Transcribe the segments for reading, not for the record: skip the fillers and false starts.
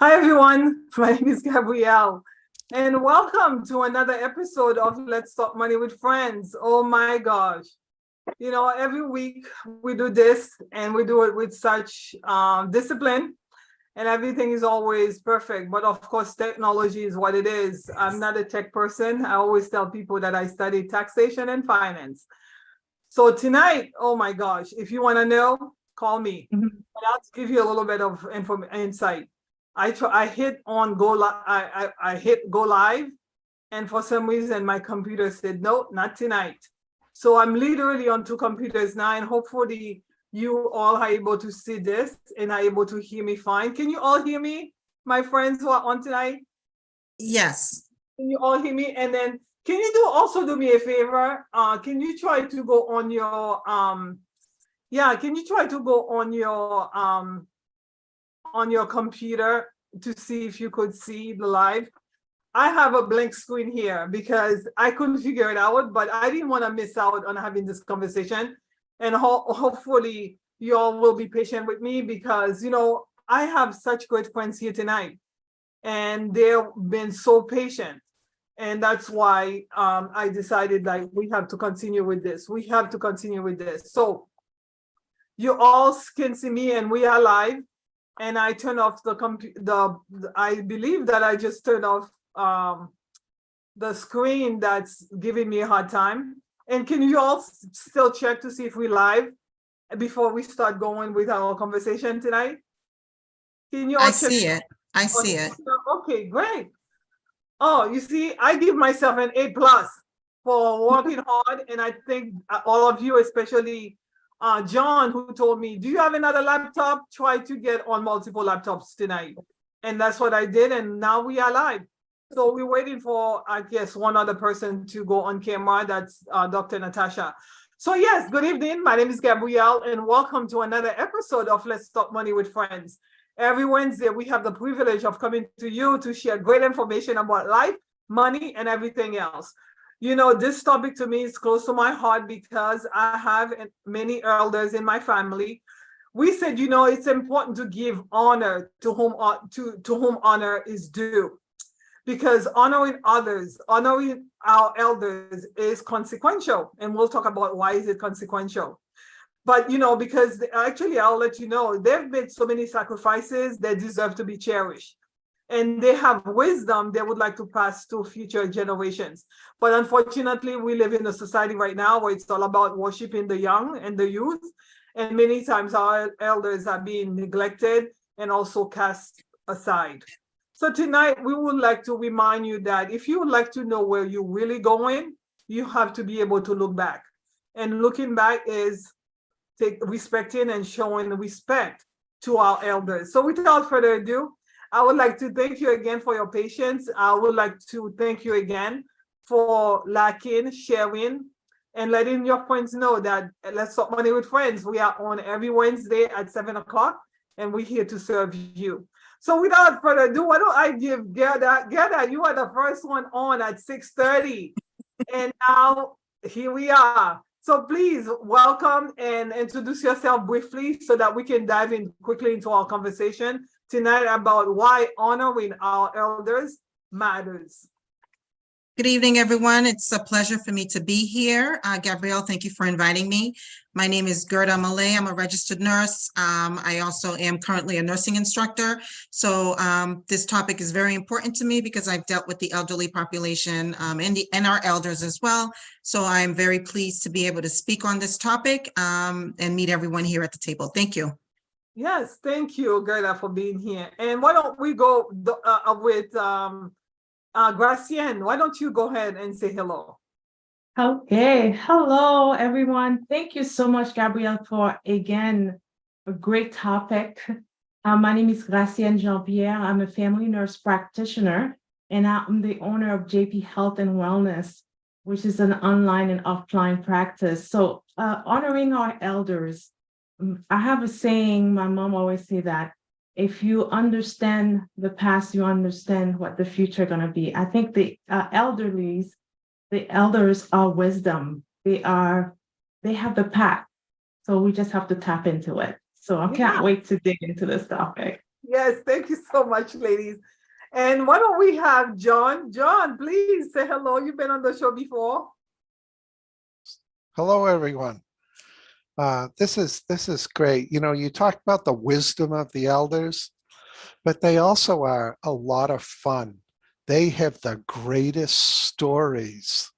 Hi, everyone. My name is Gabrielle, and welcome to another episode of Let's Talk Money with Friends. Oh my gosh. Every week we do this and we do it with such discipline, and everything is always perfect. But of course, technology is what it is. I'm not a tech person. I always tell people that I study taxation and finance. So tonight, oh my gosh, if you want to know, call me. But I'll give you a little bit of insight. I hit on go live. I hit go live, and for some reason my computer said no, not tonight. So I'm literally on two computers now, and hopefully you all are able to see this and are able to hear me fine. Can you all hear me, my friends who are on tonight? Yes. Can you all hear me? And then can you also do me a favor? Can you try to go on your can you try to go on your computer to see if you could see the live? I have a blank screen here because I couldn't figure it out, but I didn't want to miss out on having this conversation. And hopefully you all will be patient with me because, I have such great friends here tonight and they've been so patient. And that's why I decided like we have to continue with this. We have to continue with this. So you all can see me and we are live. And I turn off I believe that I just turned off the screen that's giving me a hard time. And can you all still check to see if we're live before we start going with our conversation tonight? Can you all check? See it. I see it. Okay, great. Oh, you see, I give myself an A+ for working hard. And I think all of you, especially John, who told me, do you have another laptop? Try to get on multiple laptops tonight. And that's what I did. And now we are live. So we're waiting for, I guess, one other person to go on camera. That's Dr. Natasha. So yes, good evening. My name is Gabrielle and welcome to another episode of Let's Talk Money with Friends. Every Wednesday, we have the privilege of coming to you to share great information about life, money, and everything else. This topic to me is close to my heart because I have many elders in my family. We said, it's important to give honor to whom honor is due, because honoring others, honoring our elders is consequential. And we'll talk about why is it consequential. But, because actually, I'll let you know, they've made so many sacrifices that deserve to be cherished. And they have wisdom they would like to pass to future generations. But unfortunately, we live in a society right now where it's all about worshiping the young and the youth. And many times our elders are being neglected and also cast aside. So tonight, we would like to remind you that if you would like to know where you're really going, you have to be able to look back. And looking back is respecting and showing respect to our elders. So without further ado, I would like to thank you again for your patience. I would like to thank you again for liking, sharing, and letting your friends know that Let's Talk Money with Friends. We are on every Wednesday at 7 o'clock, and we're here to serve you. So without further ado, why don't I give Gerda? Gerda, you are the first one on at 6:30. And now here we are. So please welcome and introduce yourself briefly so that we can dive in quickly into our conversation tonight about why honoring our elders matters. Good evening, everyone. It's a pleasure for me to be here. Gabrielle, thank you for inviting me. My name is Gerda Malay. I'm a registered nurse. I also am currently a nursing instructor. So this topic is very important to me because I've dealt with the elderly population and our elders as well. So I'm very pleased to be able to speak on this topic and meet everyone here at the table. Thank you. Yes, thank you, Gerda, for being here. And why don't we go with Gracienne? Why don't you go ahead and say hello? Okay, hello everyone. Thank you so much, Gabrielle, for again a great topic. My name is Gracienne Jean-Pierre. I'm a family nurse practitioner, and I'm the owner of JP Health and Wellness, which is an online and offline practice. So honoring our elders. I have a saying, my mom always say that if you understand the past, you understand what the future going to be. I think the elders are wisdom. They have the path. So we just have to tap into it. So I can't wait to dig into this topic. Yes, thank you so much, ladies. And why don't we have John? John, please say hello. You've been on the show before. Hello, everyone. This is great. You know, you talk about the wisdom of the elders, but they also are a lot of fun. They have the greatest stories.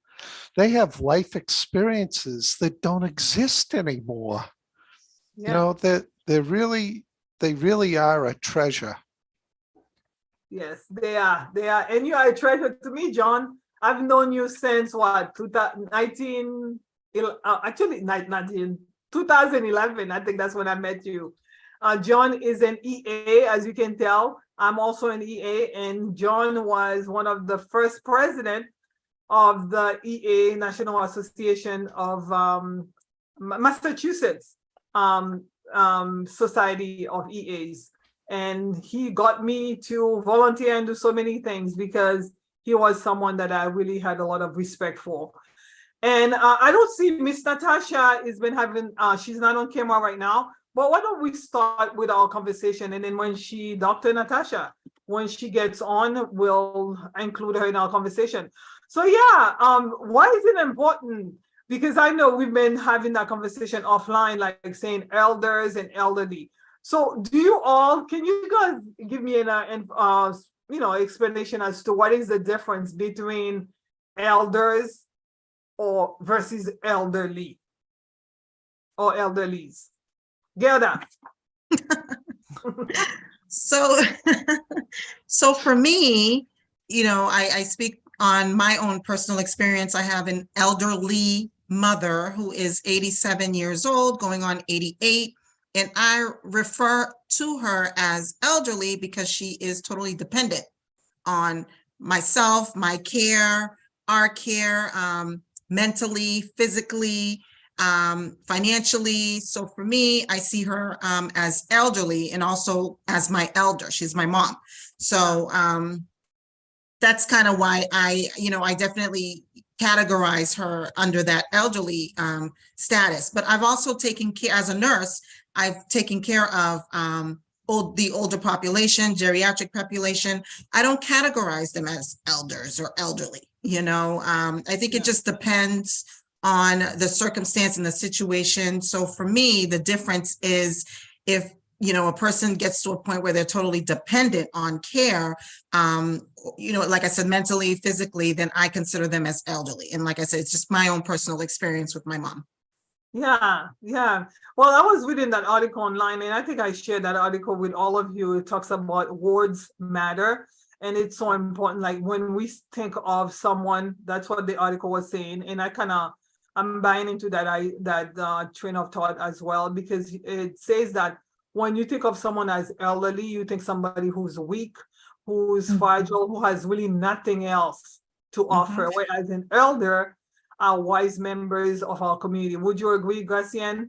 They have life experiences that don't exist anymore. Yeah. You know, that they really are a treasure. Yes, they are. They are. And you are a treasure to me, John. I've known you since what, 2019, actually, 2011. I think that's when I met you. John is an EA, as you can tell. I'm also an EA, and John was one of the first president of the EA, National Association of Massachusetts Society of EAs. And he got me to volunteer and do so many things because he was someone that I really had a lot of respect for. And I don't see Miss Natasha has been having, she's not on camera right now, but why don't we start with our conversation? And then when Dr. Natasha, when she gets on, we'll include her in our conversation. So yeah, why is it important? Because I know we've been having that conversation offline, like saying elders and elderly. So can you guys give me an explanation as to what is the difference between elders or versus elderly or elderlies? Gerda. So, so for me, I speak on my own personal experience. I have an elderly mother who is 87 years old, going on 88. And I refer to her as elderly because she is totally dependent on myself, my care, our care, mentally, physically, financially. So for me, I see her as elderly and also as my elder. She's my mom. So that's kind of why I definitely categorize her under that elderly status. But I've also taken care, as a nurse, I've taken care of the older population, geriatric population. I don't categorize them as elders or elderly. I think it just depends on the circumstance and the situation. So for me, the difference is if a person gets to a point where they're totally dependent on care, like I said, mentally, physically, then I consider them as elderly. And like I said, it's just my own personal experience with my mom. Yeah. Well, I was reading that article online, and I think I shared that article with all of you. It talks about words matter, and it's so important. Like when we think of someone, that's what the article was saying, and I'm buying into that train of thought as well, because it says that when you think of someone as elderly, you think somebody who's weak, who's fragile, who has really nothing else to offer, whereas an elder are wise members of our community. Would you agree, Gracienne?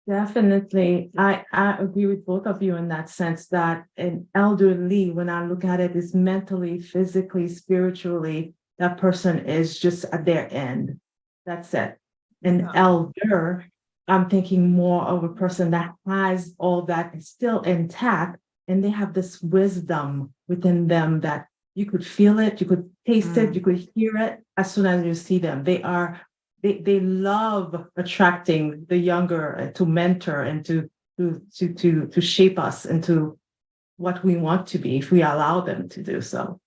Definitely. I agree with both of you in that sense that an elderly, when I look at it, is mentally, physically, spiritually, that person is just at their end. That's it. An elder, I'm thinking more of a person that has all that still intact, and they have this wisdom within them that you could feel it, you could taste it, you could hear it as soon as you see them. They love attracting the younger to mentor and to shape us into what we want to be if we allow them to do so.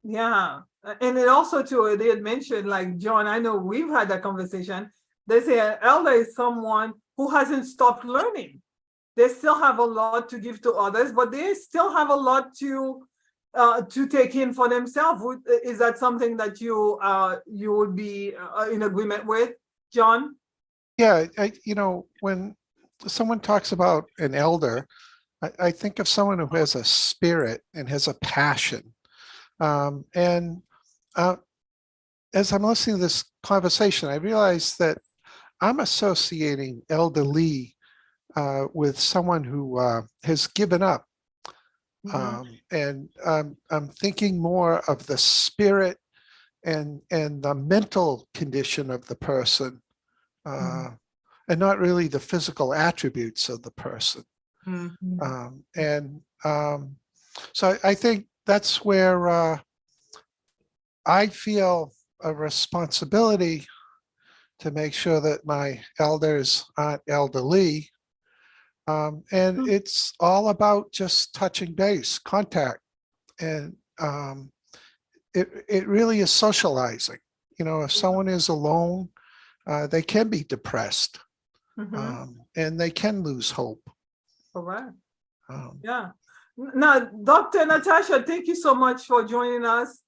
Yeah. And it also too, they had mentioned, like, John, I know we've had that conversation. They say an elder is someone who hasn't stopped learning. They still have a lot to give to others, but they still have a lot to take in for themselves. Is that something that you would be in agreement with, John? Yeah, when someone talks about an elder, I think of someone who has a spirit and has a passion. And as I'm listening to this conversation, I realize that I'm associating elderly with someone who has given up. And I'm thinking more of the spirit and the mental condition of the person, and not really the physical attributes of the person. Mm. So I think that's where I feel a responsibility to make sure that my elders aren't elderly. And it's all about just touching base, contact, and it really is socializing. You know, if someone is alone, they can be depressed, and they can lose hope. Correct. Um, Yeah. Now, Dr. Natasha, thank you so much for joining us.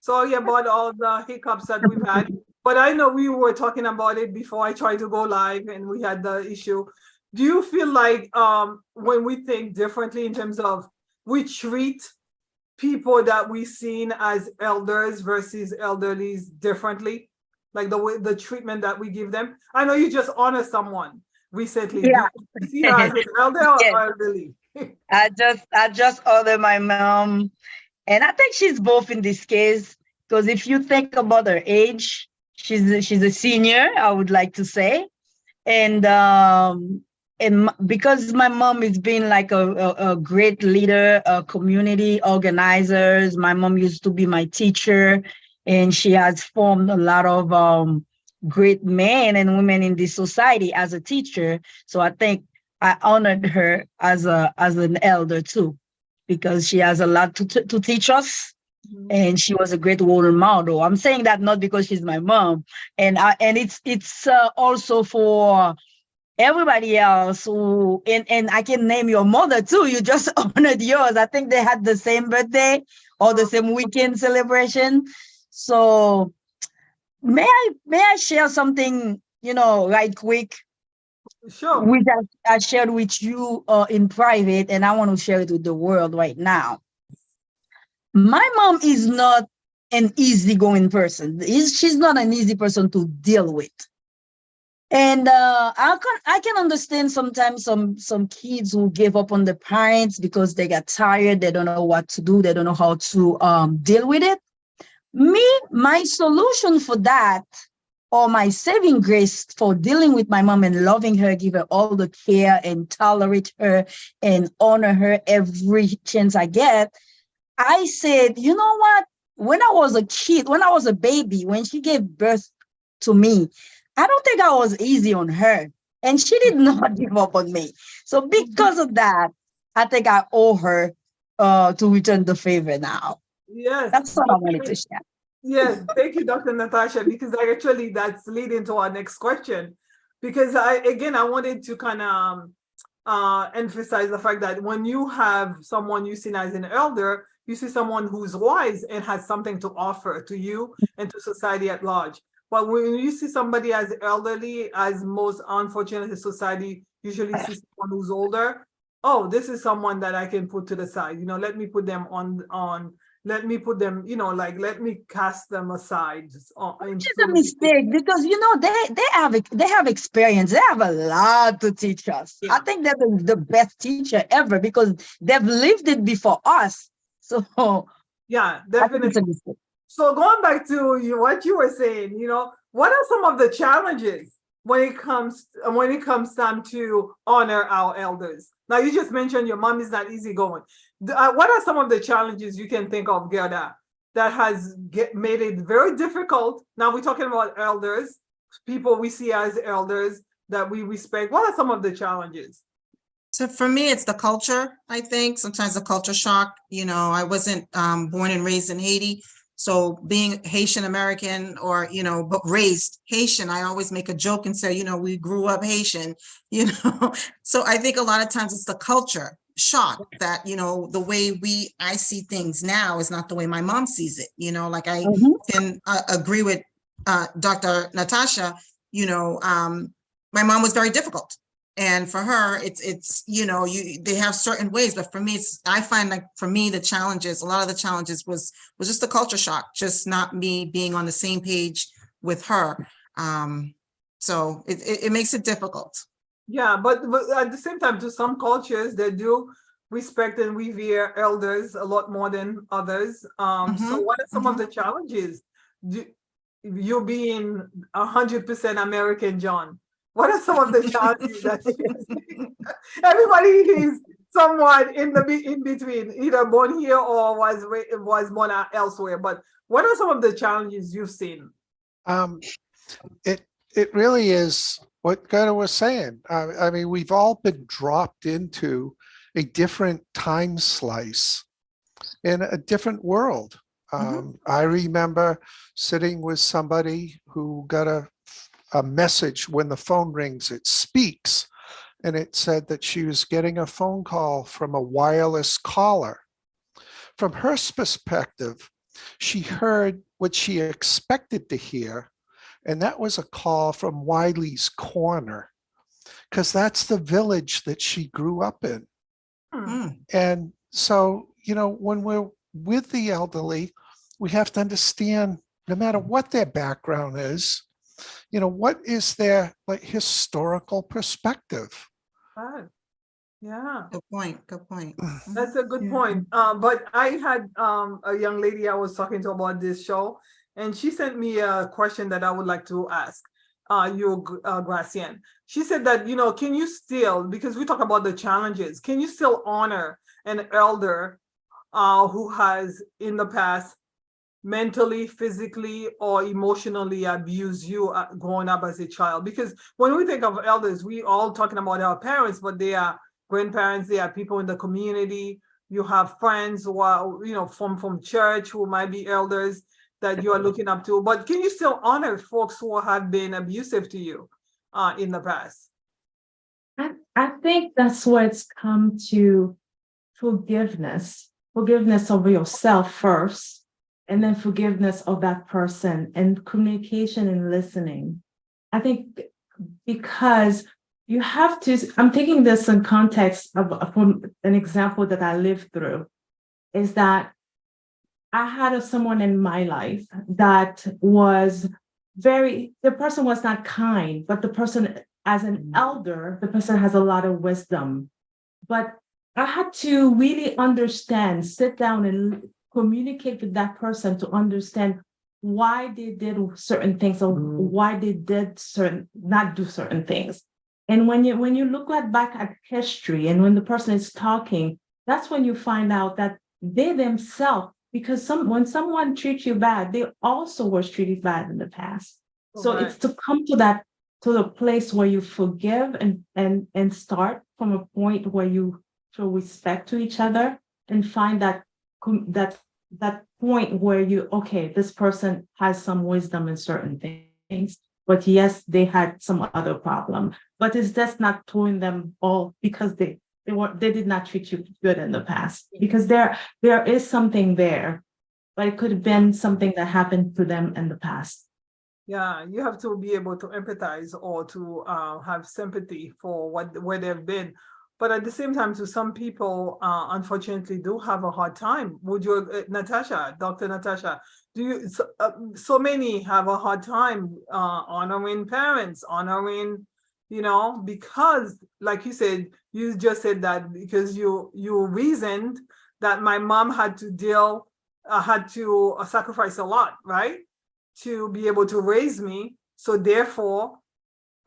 Sorry about all the hiccups that we've had, but I know we were talking about it before I tried to go live and we had the issue. Do you feel like when we think differently in terms of we treat people that we seen as elders versus elderlies differently? Like the way the treatment that we give them? I know you just honor someone recently. Do Yeah. you see her as an elder Yes. or elderly? I just order my mom, and I think she's both in this case, because if you think about her age, she's a senior, I would like to say. And because my mom has been like a great leader, a community organizers. My mom used to be my teacher, and she has formed a lot of great men and women in this society as a teacher. So I think I honored her as an elder too, because she has a lot to teach us, and she was a great role model. I'm saying that not because she's my mom, and it's also for everybody else who, and I can name your mother too. You just honored yours. I think they had the same birthday or the same weekend celebration. So may I share something, right quick, Sure. which I shared with you in private, and I want to share it with the world right now. My mom is not an easygoing person. She's not an easy person to deal with. And I can understand sometimes some kids who give up on the parents because they got tired, they don't know what to do, they don't know how to deal with it. My solution for that, or my saving grace for dealing with my mom and loving her, give her all the care and tolerate her and honor her every chance I get, I said, you know what? When I was a kid, when I was a baby, when she gave birth to me, I don't think I was easy on her. And she did not give up on me. So because of that, I think I owe her to return the favor now. Yes. That's what I wanted to share. Yes, thank you, Dr. Natasha, because that's leading to our next question. Because I wanted to kind of emphasize the fact that when you have someone you see as an elder, you see someone who's wise and has something to offer to you and to society at large. But when you see somebody as elderly, as most unfortunately society usually sees someone who's older, oh, this is someone that I can put to the side. Let me put them let me put them, let me cast them aside. Which is a mistake, because they have experience. They have a lot to teach us. Yeah. I think they're the best teacher ever because they've lived it before us. So yeah, I think it's definitely. a mistake. So going back to what you were saying, what are some of the challenges when it comes time to honor our elders? Now, you just mentioned your mom is not easygoing. What are some of the challenges you can think of, Gerda, that has made it very difficult? Now we're talking about elders, people we see as elders that we respect. What are some of the challenges? So for me, it's the culture, I think. Sometimes the culture shock. I wasn't born and raised in Haiti. So being Haitian American or, but raised Haitian, I always make a joke and say, we grew up Haitian, So I think a lot of times it's the culture shock that, the way I see things now is not the way my mom sees it. Like I can agree with Dr. Natasha, my mom was very difficult. And for her, it's they have certain ways, but for me, I find like for me, a lot of the challenges was just the culture shock, just not me being on the same page with her. So it makes it difficult. Yeah, but at the same time, to some cultures, they do respect and revere elders a lot more than others. So what are some of the challenges? You being 100% American, John, what are some of the challenges that you see? Everybody is somewhat in between, either born here or was born elsewhere. But what are some of the challenges you've seen? Um, it really is what Gunnar was saying. I mean, we've all been dropped into a different time slice in a different world. I remember sitting with somebody who got a message when the phone rings, it speaks, and it said that she was getting a phone call from a wireless caller. From her perspective, she heard what she expected to hear, and that was a call from Wiley's Corner, because that's the village that she grew up in. And so, when we're with the elderly, we have to understand, no matter what their background is, what is their historical perspective? Right. Yeah, Good point. Good point. that's a good point. But I had a young lady I was talking to about this show, and she sent me a question that I would like to ask you, Gracian. She said that, can you still, because we talk about the challenges, can you still honor an elder who has in the past mentally, physically, or emotionally abused you growing up as a child? Because when we think of elders, we all talking about our parents, but they are grandparents, they are people in the community. You have friends who are, from church who might be elders that you are looking up to. But can you still honor folks who have been abusive to you in the past? I think that's where it's come to forgiveness of yourself first, and then forgiveness of that person, and communication and listening. I think because you have to, I'm taking this in context from an example that I lived through, is that I had someone in my life that was the person was not kind, but the person, as an elder, the person has a lot of wisdom. But I had to really understand, sit down and communicate with that person to understand why they did certain things or why they did not do certain things. And when you look back at history and when the person is talking, that's when you find out that they themselves, because when someone treats you bad, they also was treated bad in the past. So Right. it's to come to the place where you forgive and start from a point where you show respect to each other and find that point where this person has some wisdom in certain things, but yes, they had some other problem. But it's just not throwing them all because they did not treat you good in the past, because there is something there, but it could have been something that happened to them in the past. Yeah, you have to be able to empathize or to have sympathy for where they've been. But at the same time, to some people, unfortunately, do have a hard time. Would you, Dr. Natasha, so many have a hard time honoring parents, honoring, because, like you said, you just said that because you reasoned that my mom had to sacrifice a lot, right, to be able to raise me. So therefore,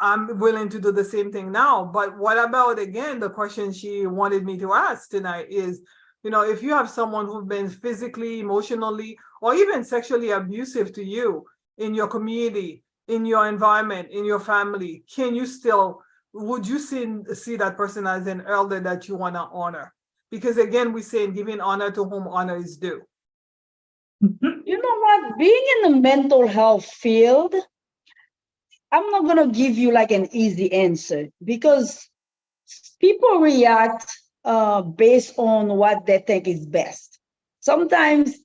I'm willing to do the same thing now. But what about, again, the question she wanted me to ask tonight is, if you have someone who's been physically, emotionally, or even sexually abusive to you in your community, in your environment, in your family, would you see that person as an elder that you want to honor? Because again, we say giving honor to whom honor is due. You know what? Being in the mental health field, I'm not going to give you like an easy answer, because people react based on what they think is best. Sometimes,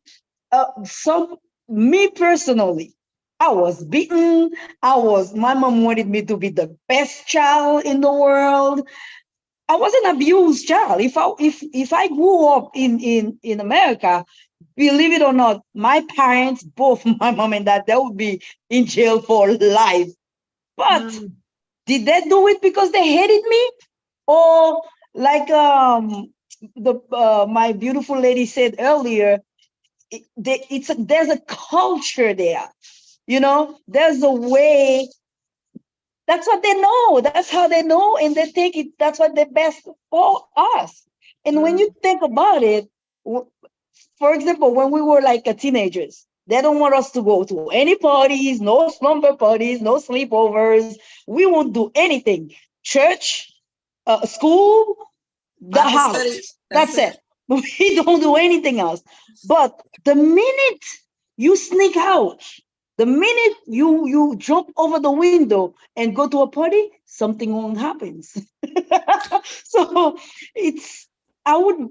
me personally, I was beaten. My mom wanted me to be the best child in the world. I was an abused child. If I grew up in America, believe it or not, my parents, both my mom and dad, they would be in jail for life. But did they do it because they hated me? Or like my beautiful lady said earlier, there's a culture there. There's a way That's what they know. That's how they know, and they think that's what the best for us. And when you think about it, for example, when we were like teenagers, they don't want us to go to any parties, no slumber parties, no sleepovers. We won't do anything. Church, school, the Bible house. study, That's it. We don't do anything else. But the minute you sneak out, the minute you jump over the window and go to a party, something wrong happens. So it's, I would,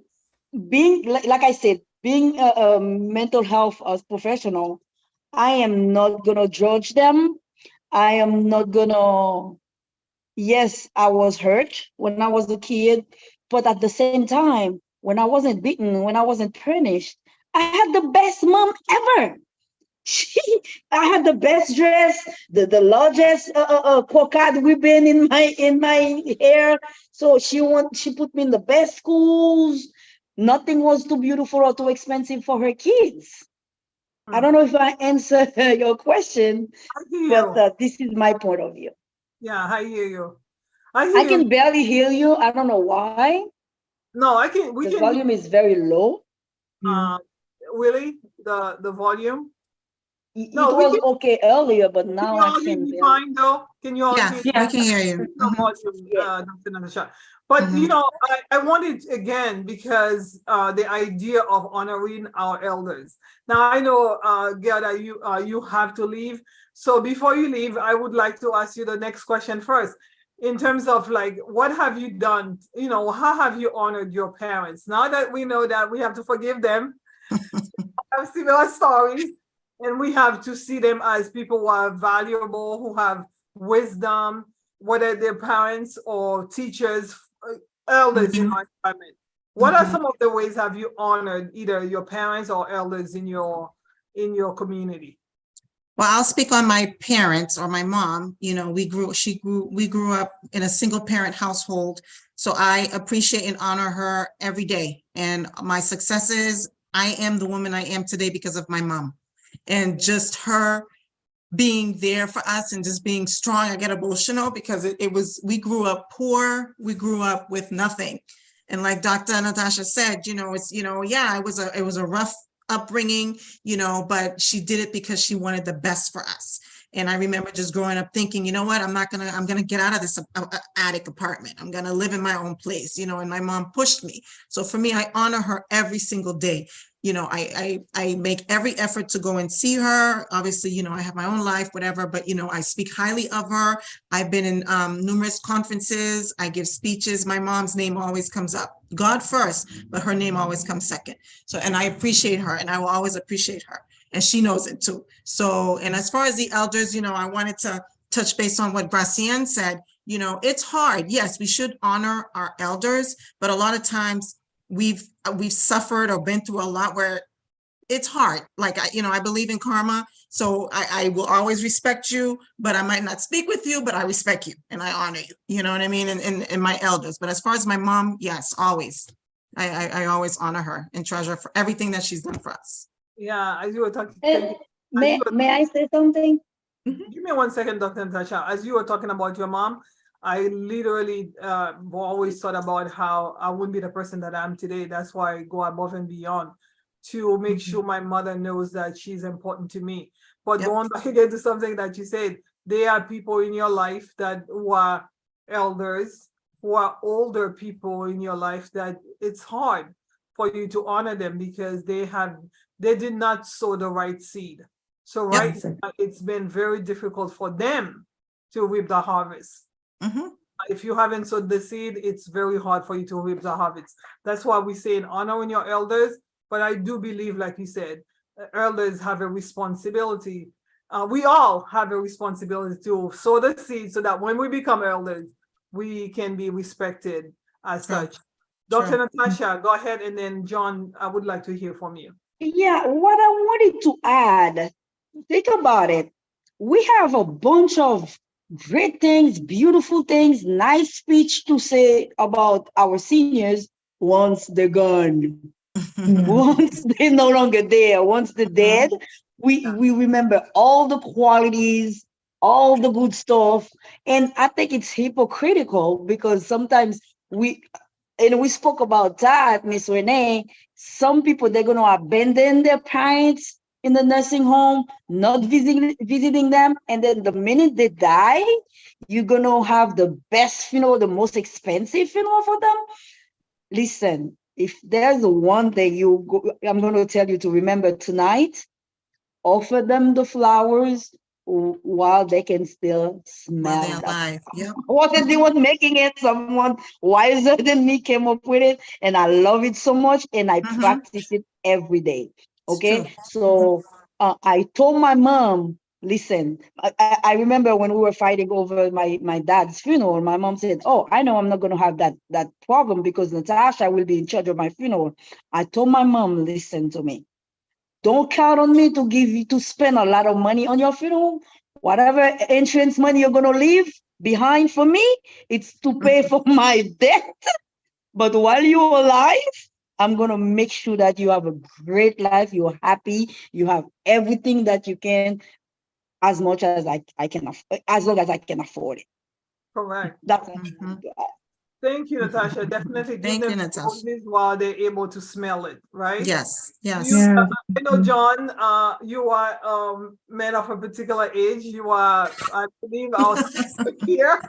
being like I said, being a mental health professional, I am not gonna judge them. I am not gonna. Yes, I was hurt when I was a kid, but at the same time, when I wasn't beaten, when I wasn't punished, I had the best mom ever. She, I had the best dress, the largest cockade ribbon in my hair. So she put me in the best schools. Nothing was too beautiful or too expensive for her kids. I don't know if I answered your question, I hear but you. this is my point of view. Yeah, I hear you. I I hear you. can barely hear you. I don't know why. No, I can. We The can hear. volume is very low. Willie, the volume. It No, we was can. okay earlier, but Can now you I all hear can me barely. fine though? Can you all Yeah, hear? we can hear you. No Mhm. volume, Yeah. Dr. Natasha. But you know, I wanted again because the idea of honoring our elders. Now I know, Gerda, you have to leave. So before you leave, I would like to ask you the next question first. In terms of like, what have you done? You know, how have you honored your parents? Now that we know that we have to forgive them, have similar stories, and we have to see them as people who are valuable, who have wisdom, whether they're parents or teachers, elders in our environment. What are some of the ways have you honored either your parents or elders in your community? Well, I'll speak on my parents or my mom. You know, we grew up in a single parent household. So I appreciate and honor her every day. And my successes, I am the woman I am today because of my mom. And just her being there for us and just being strong. I get emotional because it was, we grew up poor, we grew up with nothing. And like Dr. Natasha said, you know, it's, you know, yeah, it was a rough upbringing, you know, but she did it because she wanted the best for us. And I remember just growing up thinking, you know what, I'm gonna get out of this attic apartment. I'm gonna live in my own place, you know, and my mom pushed me. So for me, I honor her every single day. You know, I make every effort to go and see her. Obviously, you know, I have my own life, whatever, but, you know, I speak highly of her. I've been in numerous conferences. I give speeches. My mom's name always comes up. God first, but her name always comes second. So, and I appreciate her and I will always appreciate her. And she knows it too. So, and as far as the elders, you know, I wanted to touch base on what Gracienne said. You know, it's hard. Yes, we should honor our elders, but a lot of times we've suffered or been through a lot where it's hard. Like, you know, I believe in karma. So I will always respect you, but I might not speak with you, but I respect you and I honor you. You know what I mean? And my elders. But as far as my mom, yes, always. I always honor her and treasure for everything that she's done for us. Yeah, as you were talking, May I say something? give me 1 second, Dr. Natasha. As you were talking about your mom, I literally always thought about how I wouldn't be the person that I am today. That's why I go above and beyond to make sure my mother knows that she's important to me. But going back again to something that you said, there are people in your life that who are elders, who are older people in your life that it's hard for you to honor them because they did not sow the right seed. So right now, it's been very difficult for them to reap the harvest. If you haven't sowed the seed, it's very hard for you to reap the harvest. That's why we say in honoring your elders. But I do believe, like you said, elders have a responsibility. We all have a responsibility to sow the seed so that when we become elders, we can be respected as such. Dr. Natasha, go ahead, and then John, I would like to hear from you. Yeah, what I wanted to add, think about it. We have a bunch of great things, beautiful things, nice speech to say about our seniors once they're gone. Once they're no longer there, once they're dead, we remember all the qualities all the good stuff. And I think it's hypocritical because sometimes we spoke about that, Miss Renee. Some people, they're going to abandon their parents in the nursing home, not visiting them. And then the minute they die, you're going to have the best funeral, the most expensive funeral for them. Listen, if there's one thing I'm going to tell you to remember tonight, offer them the flowers while they can still While smell they're them. alive. Yep. Wasn't the one making it? Someone wiser than me came up with it, and I love it so much, and I Mhm. practice it every day. It's true. Okay, so I told my mom, listen, I remember when we were fighting over my dad's funeral. My mom said, "Oh, I know I'm not going to have that problem because Natasha will be in charge of my funeral." I told my mom, listen to me. Don't count on me to give you to spend a lot of money on your funeral. Whatever insurance money you're gonna leave behind for me, it's to pay for my debt. But while you're alive, I'm gonna make sure that you have a great life. You're happy. You have everything that you can, as much as I can, as long as I can afford it. Correct. That's Mhm. Thank you, Natasha. Definitely give Thank you, them Natasha. roses while they're able to smell it, right? Yes, yes. You, Yeah. I know, John, you are man of a particular age. You are, I believe, our sister here.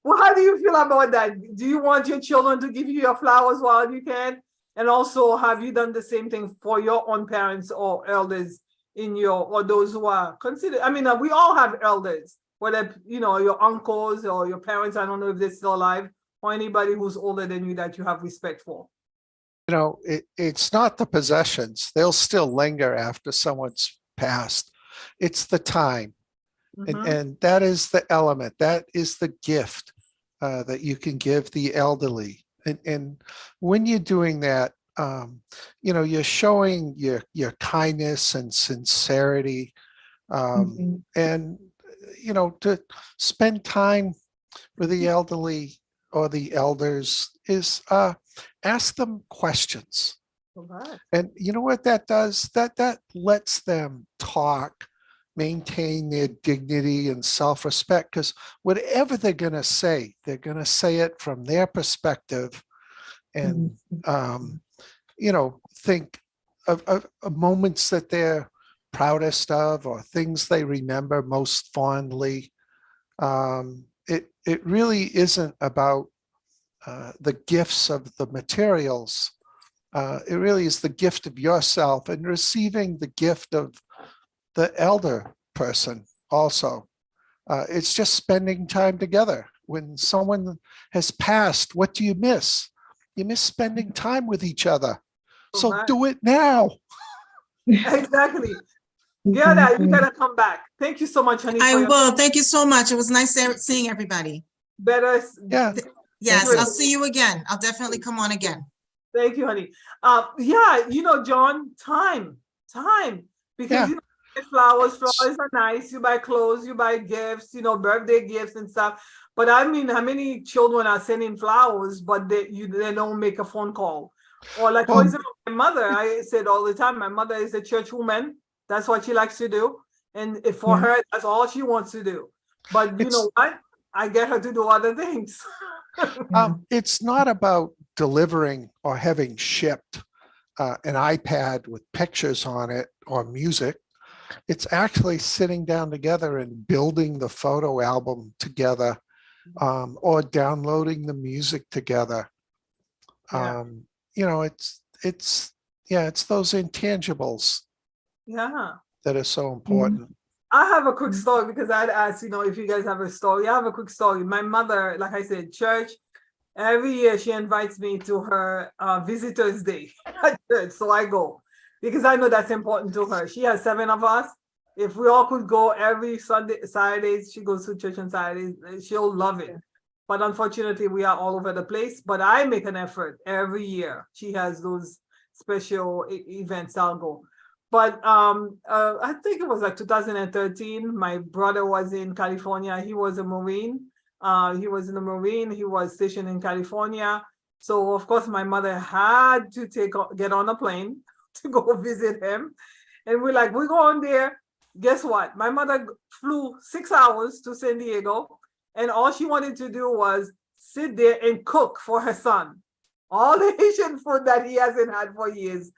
Well, how do you feel about that? Do you want your children to give you your flowers while you can? And also, have you done the same thing for your own parents or elders in your, or those who are considered? I mean, we all have elders, whether, you know, your uncles or your parents, I don't know if they're still alive, or anybody who's older than you that you have respect for. It's not the possessions. They'll still linger after someone's passed. It's the time. Mhm. And that is the element. That is the gift that you can give the elderly. And when you're doing that, you're showing your kindness and sincerity. Mhm. And, to spend time with the elderly or the elders is ask them questions. Correct. And you know what that does? That lets them talk, maintain their dignity and self-respect, because whatever they're going to say it from their perspective and, think of moments that they're proudest of or things they remember most fondly. It really isn't about the gifts of the materials. It really is the gift of yourself and receiving the gift of the elder person also. It's just spending time together. When someone has passed, what do you miss? You miss spending time with each other. So Correct. do it now. Exactly. Gerda, you gotta come back. Thank you so much, honey, I for your will. Thank you so much. It was nice seeing everybody. better. Yeah. Yes, you. I'll see you again. I'll definitely come on again. Thank you, honey. Yeah, you know, John, time, because Yeah. you know, flowers are nice. You buy clothes, you buy gifts, you know, birthday gifts and stuff. But I mean, how many children are sending flowers, but they don't make a phone call? Or like, for Well, example, my mother, I said all the time, my mother is a church woman. That's what she likes to do. And for Yeah. her, that's all she wants to do. But you it's know what? I get her to do other things. it's not about delivering or having shipped an iPad with pictures on it or music. It's actually sitting down together and building the photo album together, or downloading the music together. Yeah. It's those intangibles Yeah. that are so important. I have a quick story because I'd ask, you know, if you guys have a story. I have a quick story. My mother, like I said, church, every year she invites me to her visitors day at church. So I go because I know that's important to her. She has 7 of us. If we all could go every Sunday, Saturdays, she goes to church on Saturdays, she'll love it. But unfortunately, we are all over the place. But I make an effort every year. She has those special events, I'll go. But I think it was like 2013. My brother was in California. He was a Marine. He was in the Marine. He was stationed in California. So of course, my mother had to get on a plane to go visit him. And we're like, we're going there. Guess what? My mother flew 6 hours to San Diego, and all she wanted to do was sit there and cook for her son. All the Haitian food that he hasn't had for years.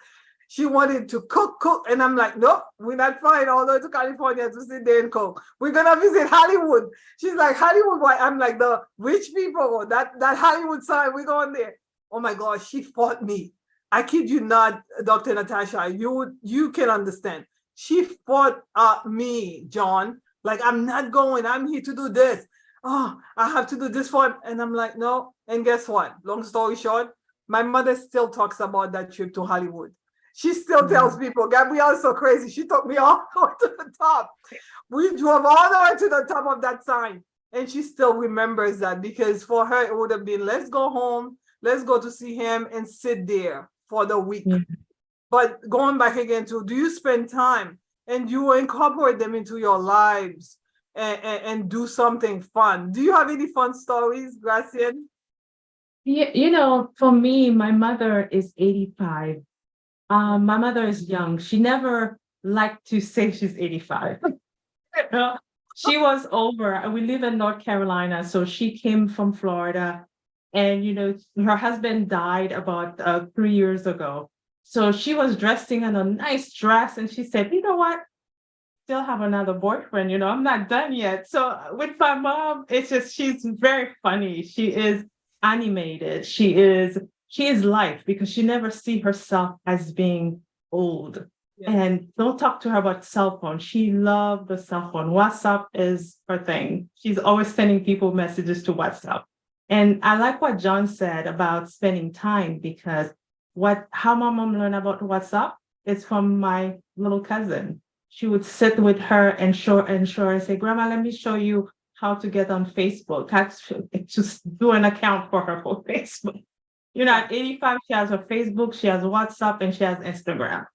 She wanted to cook. And I'm like, nope, we're not flying all the way to California to sit there and cook. We're going to visit Hollywood. She's like, Hollywood? Why? I'm like, the rich people, that Hollywood sign, we're going there. Oh my gosh, she fought me. I kid you not, Dr. Natasha, you can understand. She fought me, John. Like, I'm not going. I'm here to do this. Oh, I have to do this for him. And I'm like, no. And guess what? Long story short, my mother still talks about that trip to Hollywood. She still tells people, Gabrielle's so crazy. She took me all the way to the top. We drove all the way to the top of that sign. And she still remembers that, because for her, it would have been, let's go home. Let's go to see him and sit there for the week. But going back again to, do you spend time and you incorporate them into your lives and do something fun? Do you have any fun stories, Gracian? Yeah, for me, my mother is 85. My mother is young. She never liked to say she's 85. She was over. We live in North Carolina, so she came from Florida. And, her husband died about 3 years ago. So she was dressing in a nice dress, and she said, you know what? Still have another boyfriend, I'm not done yet. So with my mom, it's just, she's very funny. She is animated. She is life, because she never see herself as being old. Yeah. And don't talk to her about cell phone. She loved the cell phone. WhatsApp is her thing. She's always sending people messages to WhatsApp. And I like what John said about spending time, because how my mom learned about WhatsApp is from my little cousin. She would sit with her and show and say, Grandma, let me show you how to get on Facebook. Just do an account for her for Facebook. At 85, she has her Facebook, she has WhatsApp, and she has Instagram.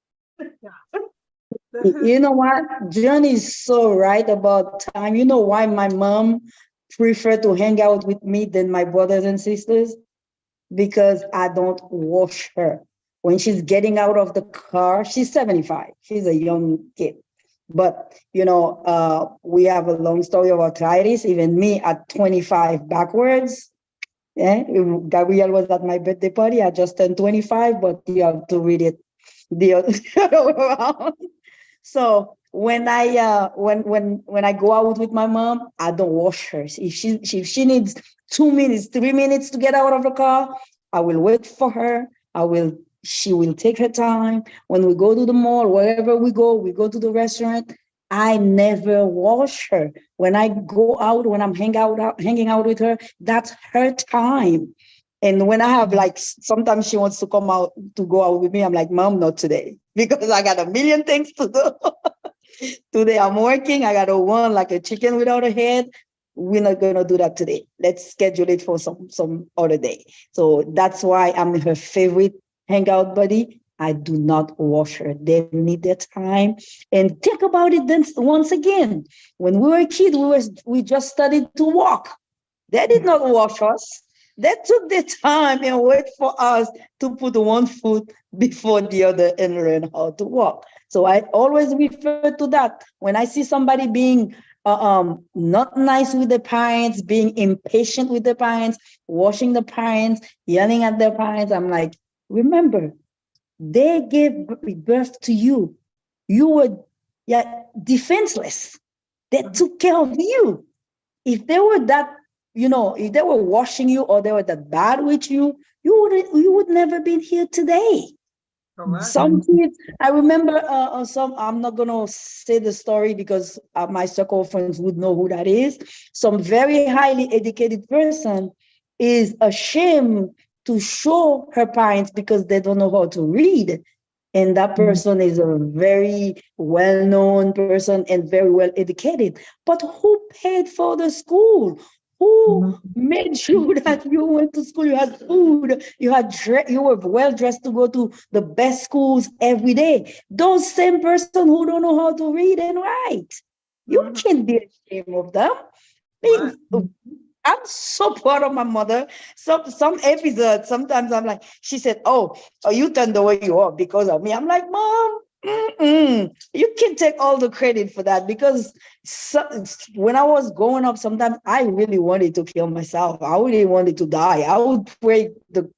You know what? John is so right about time. You know why my mom prefer to hang out with me than my brothers and sisters? Because I don't wash her. When she's getting out of the car, she's 75. She's a young kid. But, we have a long story of arthritis. Even me at 25 backwards. Yeah, Gabrielle was at my birthday party. I just turned 25, but you have to read it the other way around. So when I when I go out with my mom, I don't wash her. If she needs 2 minutes, 3 minutes to get out of the car, I will wait for her. She will take her time. When we go to the mall, wherever we go to the restaurant, I never wash her. When I go out, when I'm hanging out with her, that's her time. And when I have sometimes she wants to go out with me, I'm like, Mom, not today, because I got a million things to do. Today I'm working. I got to run like a chicken without a head. We're not going to do that today. Let's schedule it for some other day. So that's why I'm her favorite hangout buddy. I do not wash her. They need their time. And think about it then once again. When we were a kid, we just studied to walk. They did not wash us. They took the time and wait for us to put one foot before the other and learn how to walk. So I always refer to that. When I see somebody being not nice with the parents, being impatient with the parents, washing the parents, yelling at their parents, I'm like, remember, they gave birth to you. You were defenseless. They took care of you. If they were that, if they were washing you or they were that bad with you, you would never be here today. Correct. Some kids, I remember I'm not going to say the story because my circle of friends would know who that is. Some very highly educated person is ashamed to show her parents because they don't know how to read. And that person is a very well-known person and very well educated. But who paid for the school? Who made sure that you went to school, you had food, you were well dressed to go to the best schools every day? Those same person who don't know how to read and write. You can't be ashamed of them. I'm so proud of my mother. Some episodes, sometimes I'm like, she said, oh, you turned the way you are because of me. I'm like, Mom, You can take all the credit for that because when I was growing up, sometimes I really wanted to kill myself. I really wanted to die. I would pray to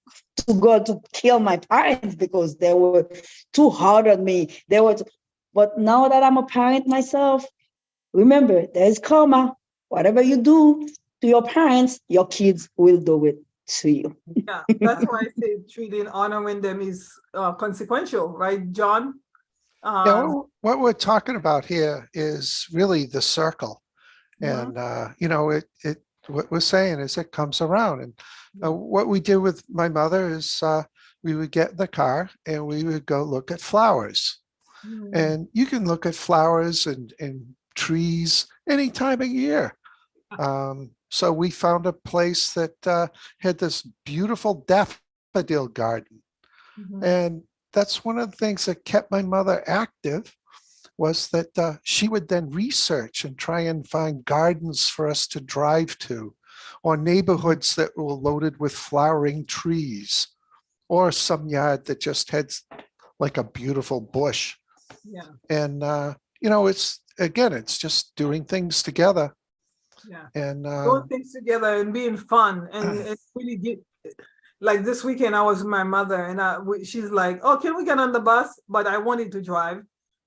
God to kill my parents because they were too hard on me. But now that I'm a parent myself, remember, there's karma. Whatever you do to your parents, your kids will do it to you. Yeah, that's why I say treating, honoring them is consequential, right, John? Yeah, what we're talking about here is really the circle. Mhm. And, what we're saying is it comes around. And what we did with my mother is we would get in the car and we would go look at flowers. Mhm. And you can look at flowers and trees any time of year. So we found a place that had this beautiful daffodil garden. Mhm. And that's one of the things that kept my mother active was that she would then research and try and find gardens for us to drive to, or neighborhoods that were loaded with flowering trees, or some yard that just had like a beautiful bush. Yeah, And, it's just doing things together. yeah. And Doing things together and being fun and really get, like this weekend I was with my mother and she's like, oh, can we get on the bus? But I wanted to drive.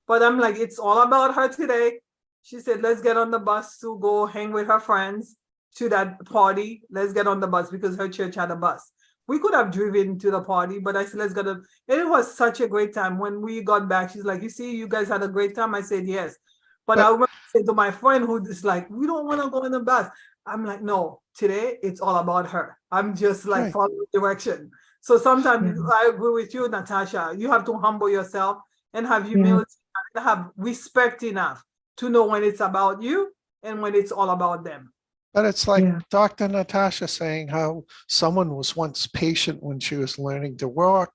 But I'm like, it's all about her today. She said, let's get on the bus to go hang with her friends to that party. Let's get on the bus because her church had a bus. We could have driven to the party, but I said, let's get on. And it was such a great time. When we got back, she's like, you see, you guys had a great time. I said, yes. But I but remember saying to my friend who is like, we don't want to go in the bus. I'm like, no, today it's all about her. I'm just like Right. following direction. So sometimes Yeah. I agree with you, Natasha. You have to humble yourself and have Yeah. humility and have respect enough to know when it's about you and when it's all about them. But it's like Yeah. Dr. Natasha saying how someone was once patient when she was learning to walk.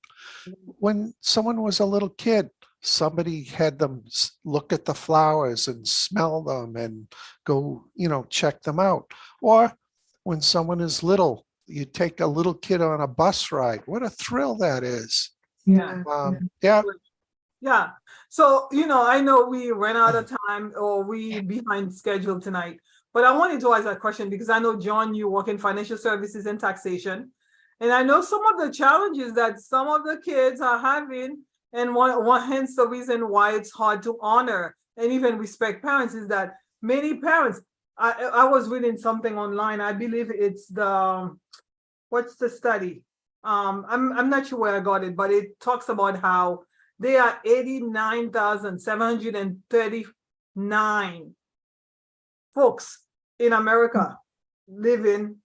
When someone was a little kid, somebody had them look at the flowers and smell them and go, check them out. Or when someone is little, you take a little kid on a bus ride. What a thrill that is. Yeah. Yeah, Yeah. So, I know we ran out of time or we behind schedule tonight, but I wanted to ask that question because I know, John, you work in financial services and taxation. And I know some of the challenges that some of the kids are having, and hence the reason why it's hard to honor and even respect parents is that many parents, I was reading something online. I believe it's what's the study? I'm not sure where I got it, but it talks about how there are 89,739 folks in America living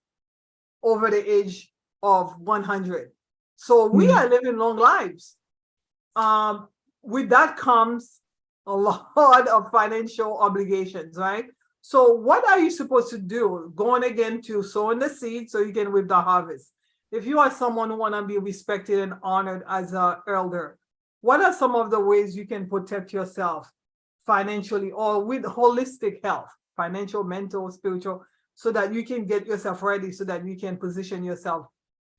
over the age of 100. So we are living long lives. With that comes a lot of financial obligations, right? So what are you supposed to do? Going again to sowing the seed so you can reap the harvest. If you are someone who want to be respected and honored as an elder, what are some of the ways you can protect yourself financially or with holistic health, financial, mental, spiritual, so that you can get yourself ready so that you can position yourself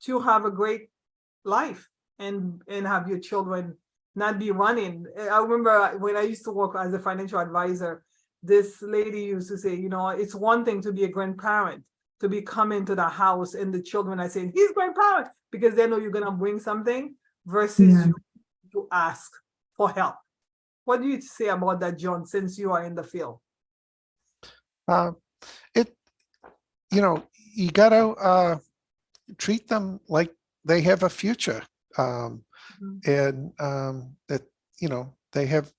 to have a great life and have your children not be running. I remember when I used to work as a financial advisor, this lady used to say, it's one thing to be a grandparent, to be coming to the house and the children are saying, he's grandparent, because they know you're going to bring something versus you to ask for help. What do you say about that, John, since you are in the field? You got to treat them like they have a future. And that, they have,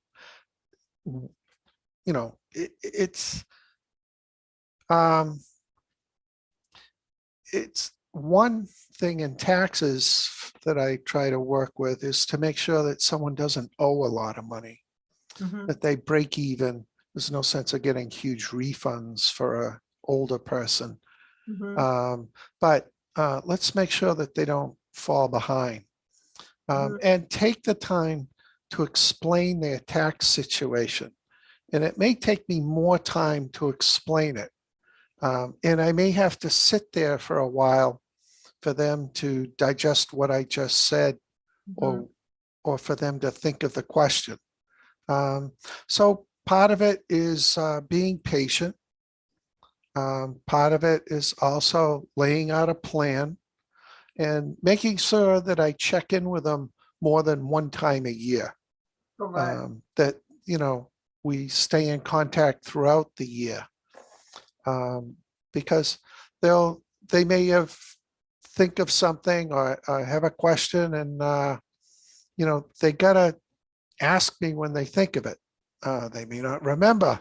it's one thing in taxes that I try to work with is to make sure that someone doesn't owe a lot of money, that they break even. There's no sense of getting huge refunds for an older person. But let's make sure that they don't fall behind. And take the time to explain their tax situation. And it may take me more time to explain it. And I may have to sit there for a while for them to digest what I just said, or for them to think of the question. So part of it is being patient. Part of it is also laying out a plan and making sure that I check in with them more than one time a year. Correct. That, we stay in contact throughout the year. Because they may have think of something or have a question, and they gotta ask me when they think of it. They may not remember.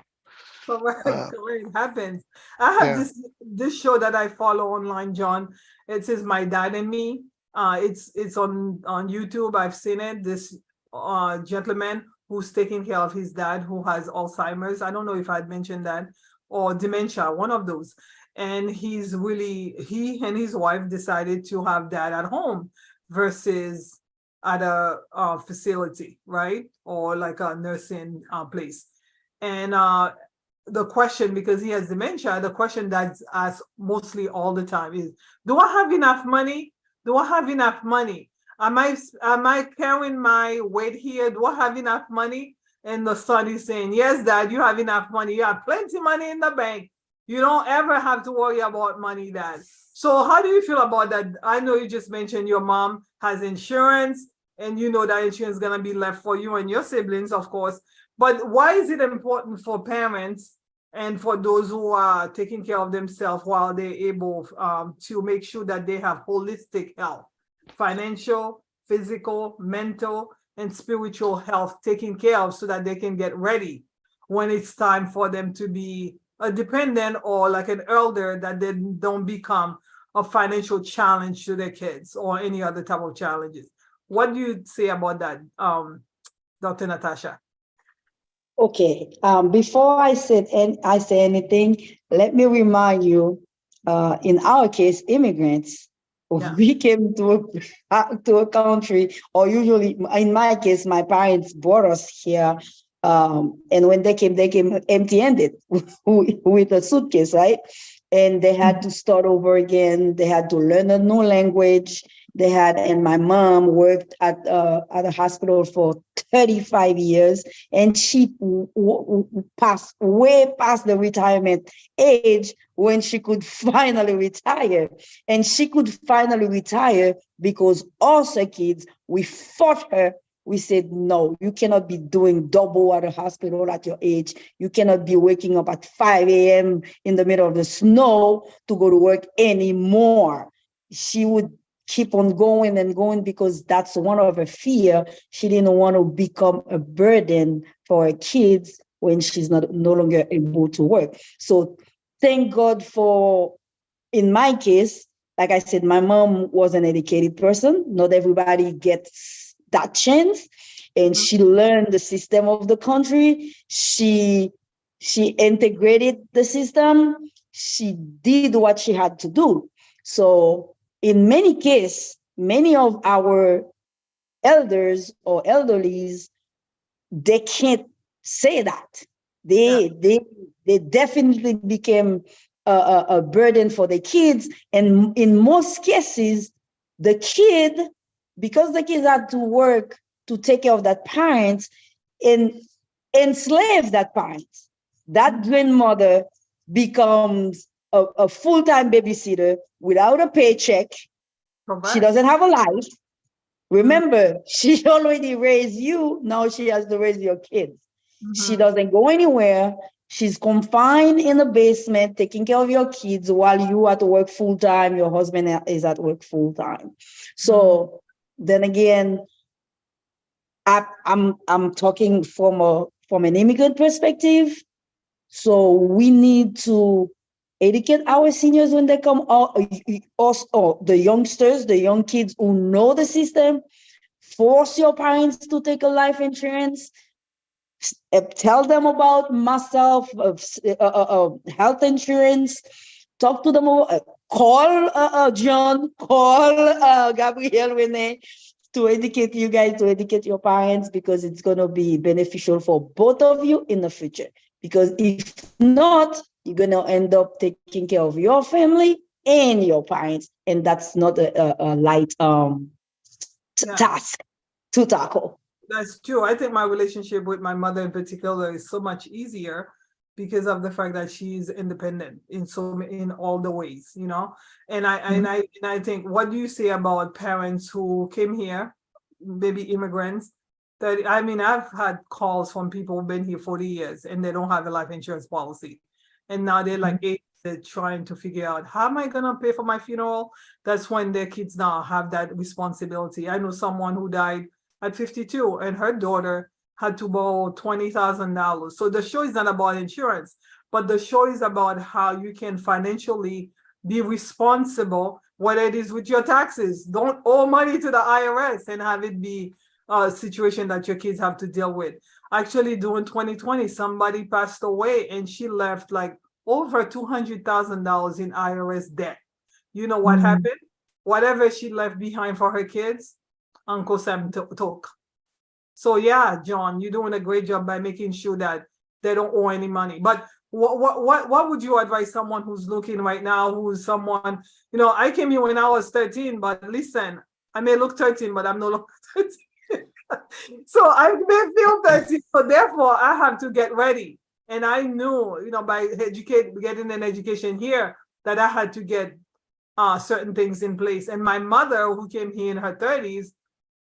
Correct. Uh, Correct. It happens. I have yeah. this show that I follow online, John. It says My Dad and Me. It's on YouTube. I've seen it. This gentleman who's taking care of his dad who has Alzheimer's. I don't know if I'd mentioned that, or dementia, one of those. And he and his wife decided to have dad at home versus at a facility, right? Or like a nursing place. And the question, because he has dementia, the question that's asked mostly all the time is, do I have enough money? Do I have enough money? Am I carrying my weight here? Do I have enough money? And the son is saying, yes, Dad, you have enough money. You have plenty of money in the bank. You don't ever have to worry about money, Dad. So how do you feel about that? I know you just mentioned your mom has insurance, and you know that insurance is going to be left for you and your siblings, of course. But why is it important for parents and for those who are taking care of themselves while they're able to make sure that they have holistic health, financial, physical, mental, and spiritual health taken care of, so that they can get ready when it's time for them to be a dependent or like an elder, that they don't become a financial challenge to their kids or any other type of challenges? What do you say about that, Dr. Natasha? Okay. Before I say anything, let me remind you. In our case, immigrants, Yeah. we came to a country, or usually, in my case, my parents brought us here. And when they came empty-handed with a suitcase, right? And they had to start over again. They had to learn a new language. And my mom worked at a hospital for 35 years, and she passed way past the retirement age when she could finally retire. And she could finally retire because us kids, we fought her. We said, no, you cannot be doing double at a hospital at your age. You cannot be waking up at 5 a.m. in the middle of the snow to go to work anymore. She would keep on going and going because that's one of her fear. She didn't want to become a burden for her kids when she's no longer able to work. So thank God for, in my case, like I said, my mom was an educated person. Not everybody gets that chance. And she learned the system of the country. She integrated the system. She did what she had to do. So in many cases, many of our elders or elderlies, they can't say that. They definitely became a burden for the kids. And in most cases, the kid, because the kids had to work to take care of that parents and enslave that parents, that grandmother becomes a full-time babysitter without a paycheck. Correct. She doesn't have a life. Remember, she already raised you. Now she has to raise your kids. She doesn't go anywhere. She's confined in the basement, taking care of your kids while you at work full-time. Your husband is at work full-time. So then again, I'm talking from an immigrant perspective. So we need to educate our seniors when they come out, or the youngsters, the young kids who know the system. Force your parents to take a life insurance. Tell them about myself, health insurance. Talk to them. Call John. Call Gabrielle Renee to educate you guys, to educate your parents, because it's going to be beneficial for both of you in the future. Because if not, you're going to end up taking care of your family and your parents. And that's not a light task to tackle. That's true. I think my relationship with my mother in particular is so much easier because of the fact that she's independent in all the ways, you know. And I think, what do you say about parents who came here, maybe immigrants? That, I mean, I've had calls from people who've been here 40 years and they don't have a life insurance policy, and now they're like they're trying to figure out, how am I gonna pay for my funeral? That's when their kids now have that responsibility. I know someone who died at 52, and her daughter had to borrow $20,000. So the show is not about insurance, but the show is about how you can financially be responsible, whether it is with your taxes. Don't owe money to the IRS and have it be a situation that your kids have to deal with. Actually, during 2020, somebody passed away and she left like over $200,000 in IRS debt. You know what happened? Whatever she left behind for her kids, Uncle Sam took. So yeah, John, you're doing a great job by making sure that they don't owe any money. But what would you advise someone who's looking right now, who's someone, you know, I came here when I was 13, but listen, I may look 13, but I'm no longer 13. So I may feel 13, so therefore I have to get ready. And I knew, you know, by getting an education here, that I had to get certain things in place. And my mother, who came here in her 30s,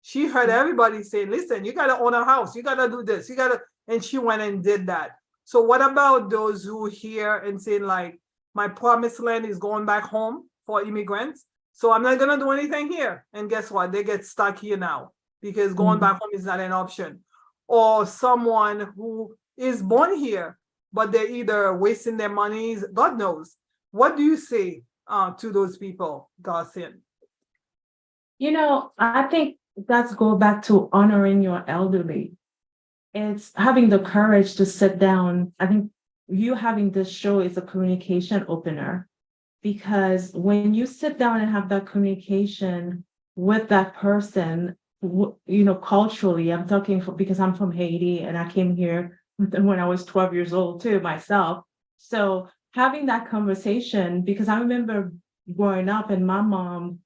she heard everybody say, listen, you got to own a house. You got to do this. You got to, and she went and did that. So what about those who hear and say, like, my promised land is going back home for immigrants, so I'm not going to do anything here. And guess what? They get stuck here now because going back home is not an option. Or someone who is born here, but they're either wasting their monies, God knows. What do you say to those people, Garcian? You know, I think that's go back to honoring your elderly. It's having the courage to sit down. I think you having this show is a communication opener, because when you sit down and have that communication with that person, you know, culturally, I'm talking because I'm from Haiti and I came here when I was 12 years old too myself. So having that conversation, because I remember growing up and my mom,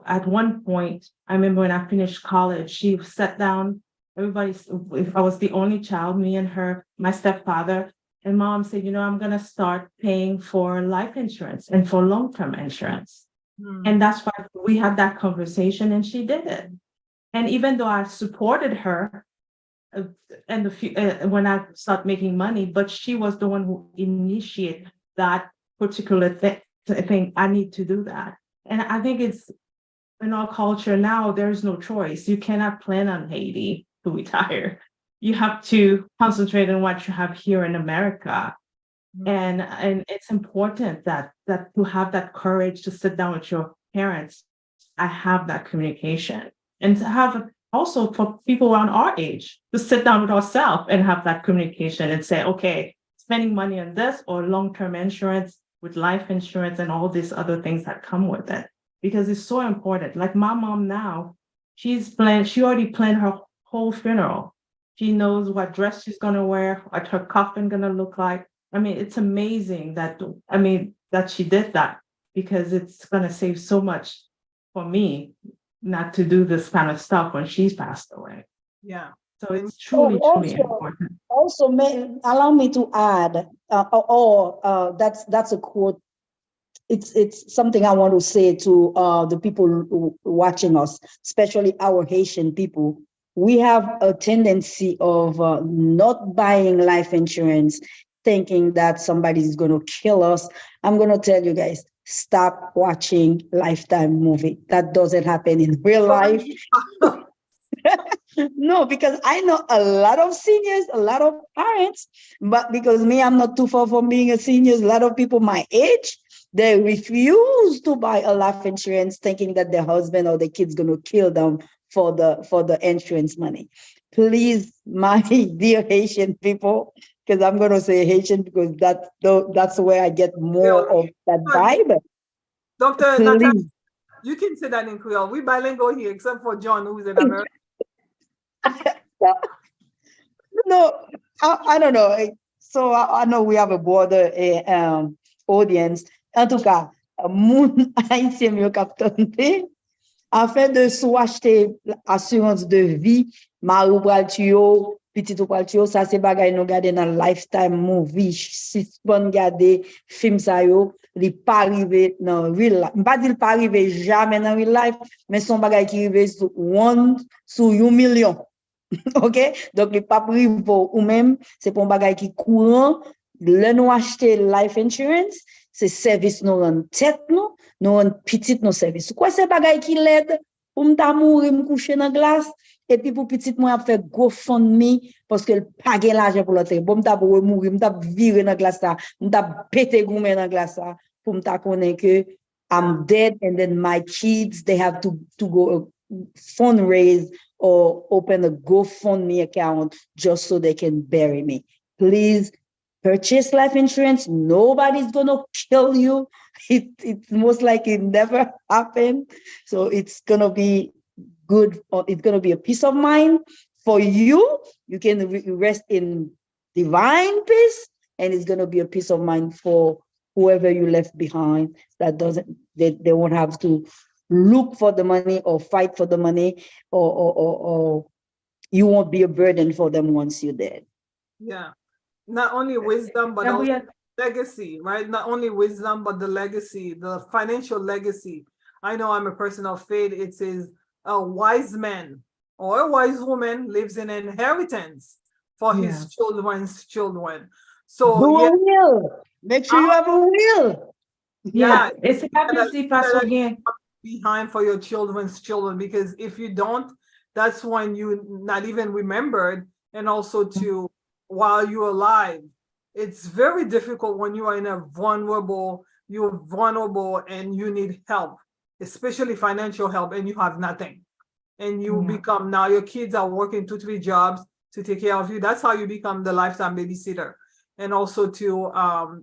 at one point, I remember when I finished college, she sat down, if I was the only child, me and her, my stepfather, and mom said, you know, I'm going to start paying for life insurance and for long-term insurance. And that's why we had that conversation, and she did it. And even though I supported her when I started making money, but she was the one who initiated that particular thing. I need to do that. And I think it's, in our culture now, there's no choice. You cannot plan on Haiti to retire. You have to concentrate on what you have here in America. And it's important that to have that courage to sit down with your parents. I have that communication, and to have also for people around our age to sit down with ourselves and have that communication and say, okay, spending money on this or long-term insurance with life insurance and all these other things that come with it. Because it's so important. Like my mom now, she already planned her whole funeral. She knows what dress she's gonna wear, what her coffin gonna look like. I mean, it's amazing that she did that, because it's gonna save so much for me not to do this kind of stuff when she's passed away. Yeah. So it's truly important. Also, allow me to add, that's a quote. It's something I want to say to the people watching us, especially our Haitian people. We have a tendency of not buying life insurance, thinking that somebody is going to kill us. I'm going to tell you guys, stop watching Lifetime movie. That doesn't happen in real life. No, because I know a lot of seniors, a lot of parents, but because me, I'm not too far from being a senior, a lot of people my age, they refuse to buy a life insurance thinking that their husband or their kid's going to kill them for the insurance money. Please, my dear Haitian people, because I'm going to say Haitian because that's where I get more of that vibe. Dr. Natasha, you can say that in Creole. We bilingual here, except for John, who's in America. No, I don't know. So I know we have a broader audience. En tout cas, moun haïtien mieux kap tante, afin de sou acheter assurance de vie, Maru pral tuyo, petit ou pral tuyo, ça c'est bagay nou gade nan Lifetime movie, si pon gade film sa yo, li pa arrive nan real life. Mpa di li pa arrive jamais nan real life, mais son bagay ki arrive sou 1 million. OK? Donc, li pa prive ou même, c'est pour un bagay qui courant, le nou achete life insurance, c'est service nou ren tête nou ren petit nou service. Quoi c'est bagay qui l'aide? Pour m'ta mourir, m'coucher dans glace, et puis pour petit moi fait GoFundMe parce que pas gen l'argent pour l'autre. Bon m'ta pour mourir, m'ta virer dans glace ça, m'ta pété goumé dans glace ça pour m'ta connaître que I'm dead and then my kids they have to go fundraise or open a GoFundMe account just so they can bury me. Please purchase life insurance. Nobody's gonna kill you. It's most likely never happened. So it's gonna be good. It's gonna be a peace of mind for you. You can rest in divine peace, and it's gonna be a peace of mind for whoever you left behind. That doesn't. They won't have to look for the money or fight for the money, or you won't be a burden for them once you're dead. Yeah. Not only wisdom, but also legacy, right? Not only wisdom, but the legacy, the financial legacy. I know I'm a person of faith. It says a wise man or a wise woman leaves an inheritance for his children's children. So do a will. Make sure you have a will. Yeah, it's behind for your children's children, because if you don't, that's when you not even remembered. And also to while you're alive, it's very difficult when you are in a you're vulnerable and you need help, especially financial help, and you have nothing. And you become, now your kids are working 2-3 jobs to take care of you. That's how you become the lifetime babysitter. And also to,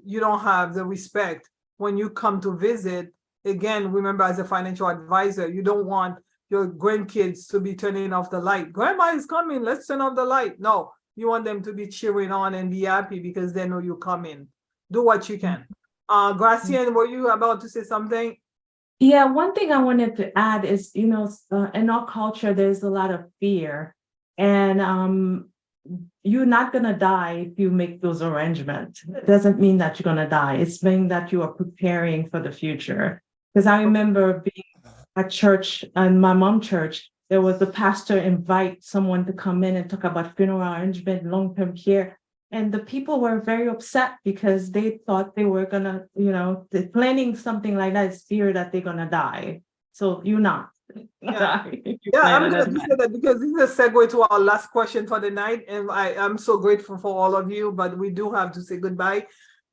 you don't have the respect when you come to visit. Again, remember, as a financial advisor, you don't want your grandkids to be turning off the light. Grandma is coming, let's turn off the light. No, you want them to be cheering on and be happy because they know you come in. Do what you can. Gracian, were you about to say something? Yeah, one thing I wanted to add is, in our culture, there's a lot of fear. And you're not going to die if you make those arrangements. It doesn't mean that you're going to die. It's meaning that you are preparing for the future. Because I remember being at church, and my mom's church, there was the pastor invite someone to come in and talk about funeral arrangement, long-term care. And the people were very upset because they thought they were gonna, they're planning something like that is fear that they're gonna die. So you're not. Yeah, I'm glad you said that, because this is a segue to our last question for the night. And I'm so grateful for all of you, but we do have to say goodbye.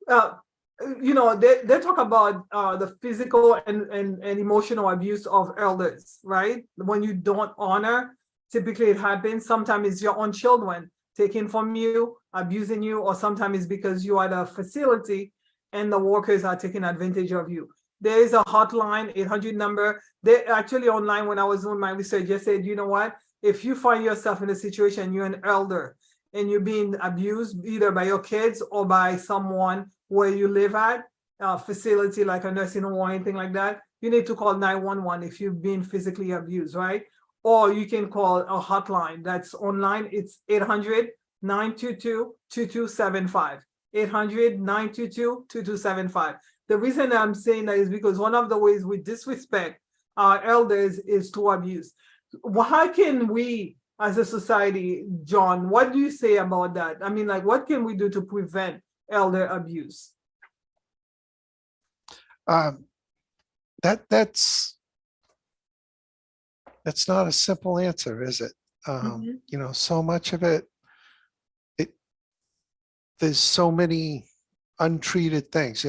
They talk about the physical and emotional abuse of elders, right? When you don't honor, typically it happens. Sometimes it's your own children taking from you, abusing you, or sometimes it's because you are at a facility and the workers are taking advantage of you. There is a hotline, 800 number. They actually online, when I was doing my research, just said, you know what? If you find yourself in a situation, you're an elder and you're being abused either by your kids or by someone where you live at, a facility like a nursing home or anything like that, you need to call 911 if you've been physically abused, right? Or you can call a hotline that's online. It's 800-922-2275. 800-922-2275. The reason I'm saying that is because one of the ways we disrespect our elders is to abuse. How can we, as a society, John, what do you say about that? I mean, like, what can we do to prevent elder abuse? That's not a simple answer, is it? So much of it, there's so many untreated things.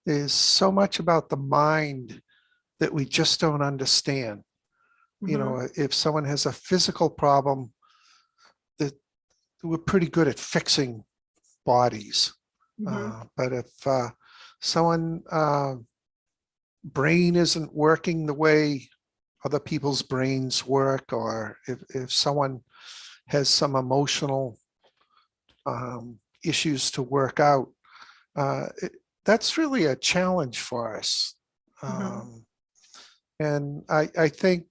There's so much about the mind that we just don't understand. If someone has a physical problem, that we're pretty good at fixing bodies. But if someone brain isn't working the way other people's brains work, or if someone has some emotional issues to work out, that's really a challenge for us. And I think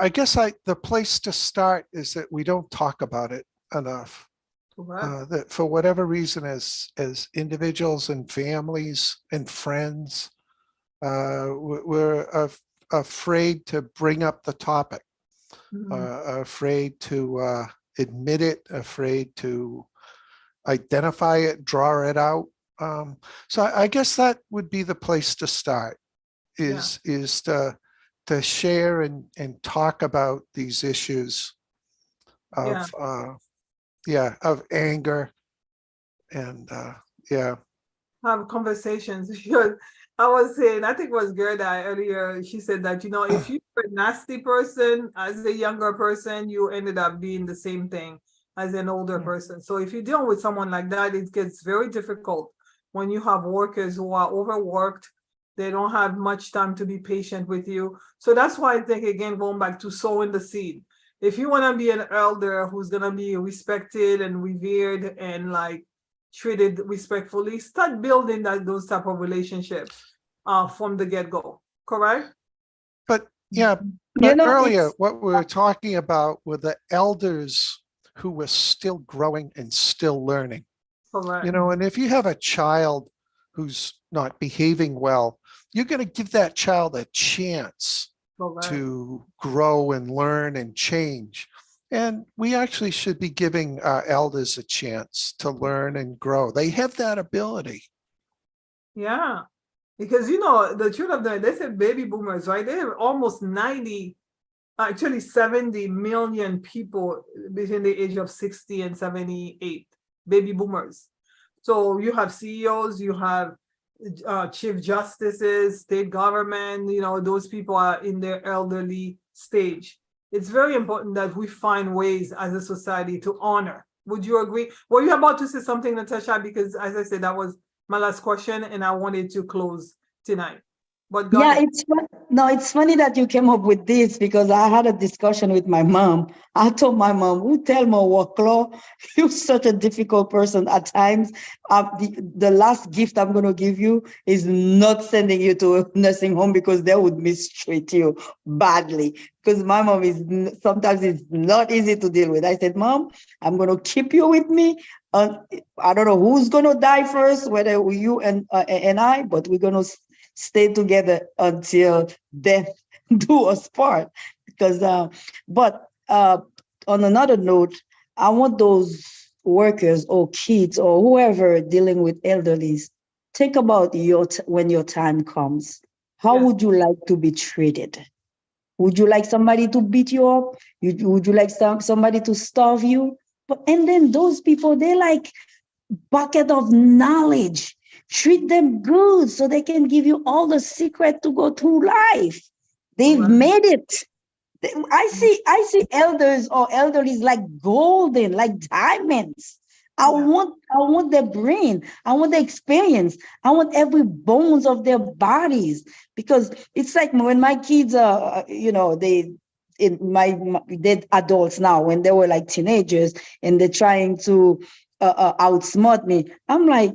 I guess the place to start is that we don't talk about it enough. Correct. That for whatever reason, as individuals and families and friends, we're afraid to bring up the topic, afraid to admit it, afraid to identify it, draw it out. So I guess that would be the place to start, is to share and talk about these issues of of anger and Have conversations. Because I was saying, I think it was Gerda earlier, she said that, if you're a nasty person as a younger person, you ended up being the same thing as an older person. So if you deal with someone like that, it gets very difficult when you have workers who are overworked. They don't have much time to be patient with you. So that's why I think, again, going back to sowing the seed. If you want to be an elder who's going to be respected and revered and like treated respectfully, start building those type of relationships from the get-go. Correct? But earlier what we were talking about were the elders who were still growing and still learning. Correct. And if you have a child who's not behaving well, you're going to give that child a chance to grow and learn and change. And we actually should be giving our elders a chance to learn and grow. They have that ability. Yeah, because the truth of they said baby boomers, right? They have almost 70 million people between the age of 60 and 78, baby boomers. So you have CEOs, you have chief justices, state government, those people are in their elderly stage. It's very important that we find ways as a society to honor. Would you agree? Were you about to say something, Natasha? Because as I said, that was my last question and I wanted to close tonight. But go ahead. It's funny that you came up with this because I had a discussion with my mom. I told my mom, "Who tell me what, Claude? You're such a difficult person at times. The last gift I'm going to give you is not sending you to a nursing home because they would mistreat you badly." Because my mom sometimes it's not easy to deal with. I said, "Mom, I'm going to keep you with me. I don't know who's going to die first, whether you and I, but we're going to stay together until death do us part." Because, but on another note, I want those workers or kids or whoever dealing with elderlies, think about when your time comes. How would you like to be treated? Would you like somebody to beat you up? Would you like somebody to starve you? And then those people, they're like bucket of knowledge. Treat them good so they can give you all the secret to go through life. They've made it. I see elders or elderlies like golden, like diamonds. I want their brain. I want their experience. I want every bones of their bodies, because it's like when my kids are, they're adults now. When they were like teenagers and they're trying to outsmart me, I'm like,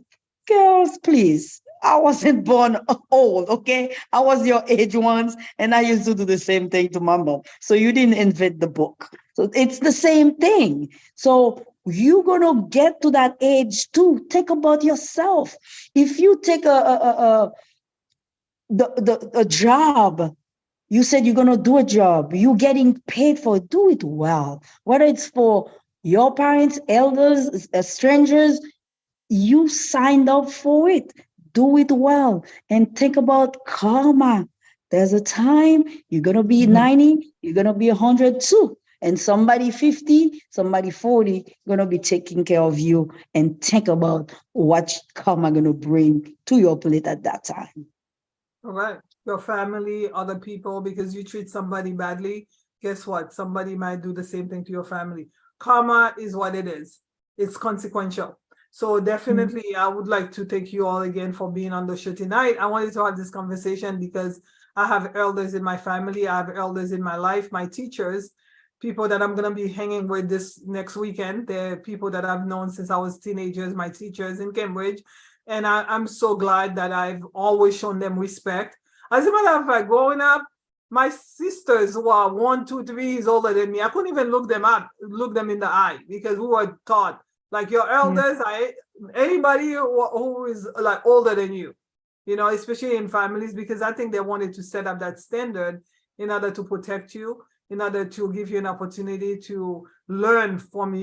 girls, please. I wasn't born old, okay? I was your age once, and I used to do the same thing to my mom. So you didn't invent the book. So it's the same thing. So you're gonna get to that age too. Think about yourself. If you take a job, you said you're gonna do a job, you're getting paid for it, do it well. Whether it's for your parents, elders, strangers, you signed up for it. Do it well and think about karma. There's a time you're going to be 90, you're going to be 100 too. And somebody 50, somebody 40 going to be taking care of you, and think about what karma going to bring to your plate at that time. All right. Your family, other people, because you treat somebody badly, guess what? Somebody might do the same thing to your family. Karma is what it is. It's consequential. So definitely, I would like to thank you all again for being on the show tonight. I wanted to have this conversation because I have elders in my family. I have elders in my life, my teachers, people that I'm going to be hanging with this next weekend. They're people that I've known since I was teenagers, my teachers in Cambridge. And I'm so glad that I've always shown them respect. As a matter of fact, growing up, my sisters who are 1, 2, 3 years older than me, I couldn't even look them in the eye because we were taught like your elders, anybody who is like older than you, especially in families, because I think they wanted to set up that standard in order to protect you, in order to give you an opportunity to learn from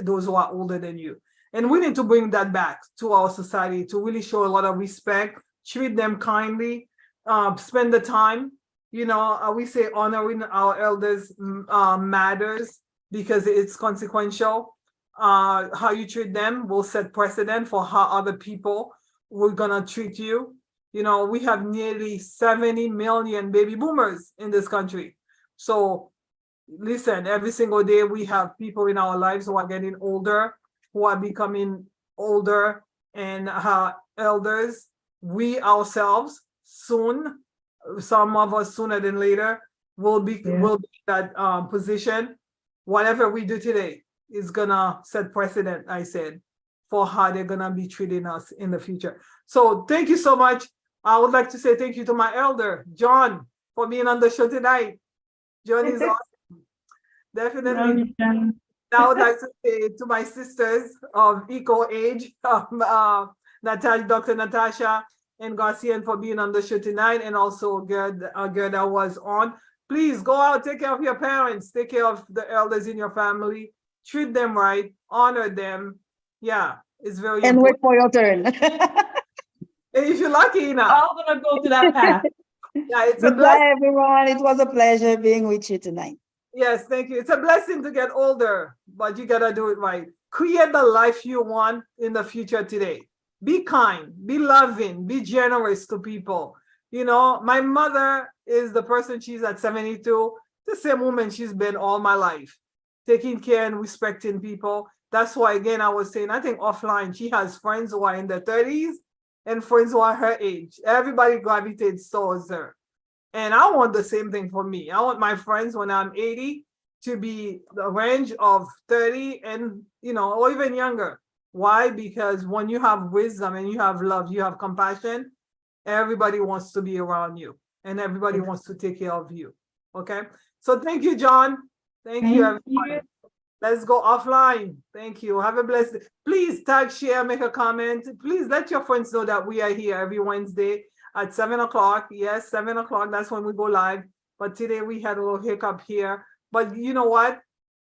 those who are older than you. And we need to bring that back to our society to really show a lot of respect, treat them kindly, spend the time. We say honoring our elders matters because it's consequential. How you treat them will set precedent for how other people were gonna treat you. We have nearly 70 million baby boomers in this country. So listen, every single day we have people in our lives who are getting older, who are becoming older, and elders. We ourselves soon, some of us sooner than later, will be in that position. Whatever we do today is gonna set precedent, I said, for how they're gonna be treating us in the future. So thank you so much. I would like to say thank you to my elder, John, for being on the show tonight. John is awesome. Definitely. I would like to say to my sisters of equal age, Dr. Natasha and Garcia, for being on the show tonight, and also Gerda was on. Please go out, take care of your parents, take care of the elders in your family, treat them right, honor them. Yeah, it's very and important. wait for your turn. If you're lucky enough. I'm gonna go to that path. Yeah, it's a Goodbye, blessing. everyone. It was a pleasure being with you tonight. Yes, thank you. It's a blessing to get older, but you gotta do it right. Create the life you want in the future today. Be kind, be loving, be generous to people. My mother is the person, she's at 72, the same woman she's been all my life, taking care and respecting people. That's why, again, I was saying, I think offline, she has friends who are in their 30s and friends who are her age. Everybody gravitates towards her. And I want the same thing for me. I want my friends when I'm 80 to be the range of 30 and, or even younger. Why? Because when you have wisdom and you have love, you have compassion, everybody wants to be around you and everybody wants to take care of you. Okay. So thank you, John. Thank you, everyone. Let's go offline. Thank you. Have a blessed day. Please tag, share, make a comment. Please let your friends know that we are here every Wednesday at 7 o'clock. Yes, 7 o'clock. That's when we go live. But today we had a little hiccup here. But you know what?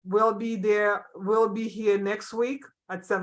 We'll be there. We'll be here next week at 7.